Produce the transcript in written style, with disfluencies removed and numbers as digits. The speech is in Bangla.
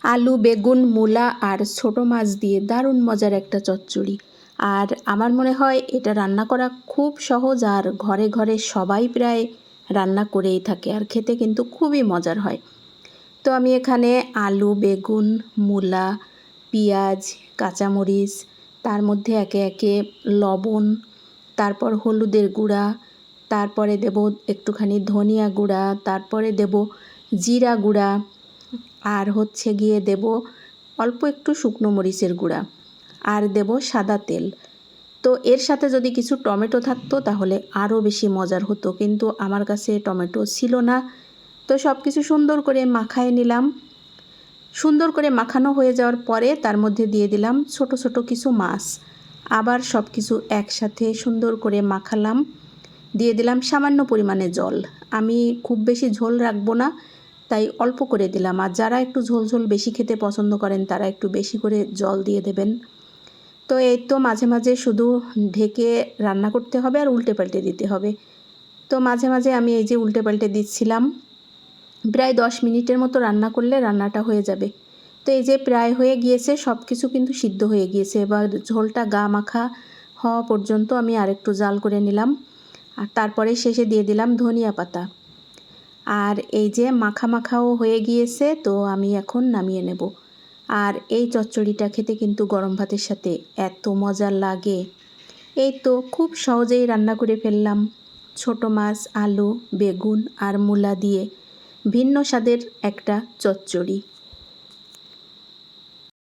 আলু, বেগুন, মূলা আর ছোটো মাছ দিয়ে দারুণ মজার একটা চচ্চড়ি। আর আমার মনে হয় এটা রান্না করা খুব সহজ, আর ঘরে ঘরে সবাই প্রায় রান্না করেই থাকে, আর খেতে কিন্তু খুবই মজার হয়। তো আমি এখানে আলু, বেগুন, মূলা, পেঁয়াজ, কাঁচামরিচ, তার মধ্যে একে একে লবণ, তারপর হলুদের গুঁড়া, তারপরে দেব একটুখানি ধনিয়া গুঁড়া, তারপরে দেব জিরা গুঁড়া, আর হচ্ছে গিয়ে দেব অল্প একটু শুকনো মরিচের গুঁড়া, আর দেব সাদা তেল। তো এর সাথে যদি কিছু টমেটো থাকতো তাহলে আরও বেশি মজার হতো, কিন্তু আমার কাছে টমেটো ছিল না। তো সব কিছু সুন্দর করে মাখায় নিলাম। সুন্দর করে মাখানো হয়ে যাওয়ার পরে তার মধ্যে দিয়ে দিলাম ছোট ছোট কিছু মাছ। আবার সব কিছু একসাথে সুন্দর করে মাখালাম। দিয়ে দিলাম সামান্য পরিমাণে জল। আমি খুব বেশি ঝোল রাখবো না, তাই অল্প করে দিলাম। আর যারা একটু ঝোল ঝোল বেশি খেতে পছন্দ করেন তারা একটু বেশি করে জল দিয়ে দেবেন। তো এই তো মাঝে মাঝে শুধু ঢেকে রান্না করতে হবে আর উল্টে পাল্টে দিতে হবে। তো মাঝে মাঝে আমি এই যে উল্টে পাল্টে দিচ্ছিলাম। প্রায় 10 মিনিটের মতো রান্না করলে রান্নাটা হয়ে যাবে। তো এই যে প্রায় হয়ে গিয়েছে, সব কিছু কিন্তু সিদ্ধ হয়ে গিয়েছে। এবার ঝোলটা গা মাখা হওয়া পর্যন্ত আমি আরেকটু জাল করে নিলাম। আর তারপরে শেষে দিয়ে দিলাম ধনিয়া পাতা। আর এই যে মাখা মাখাও হয়ে গিয়েছে, তো আমি এখন নামিয়ে নেব। আর এই চচ্চড়িটা খেতে কিন্তু গরম ভাতের সাথে এত মজা লাগে। এই তো খুব সহজেই রান্না করে ফেললাম ছোট মাছ, আলু, বেগুন আর মূলা দিয়ে ভিন্ন স্বাদের একটা চচ্চড়ি।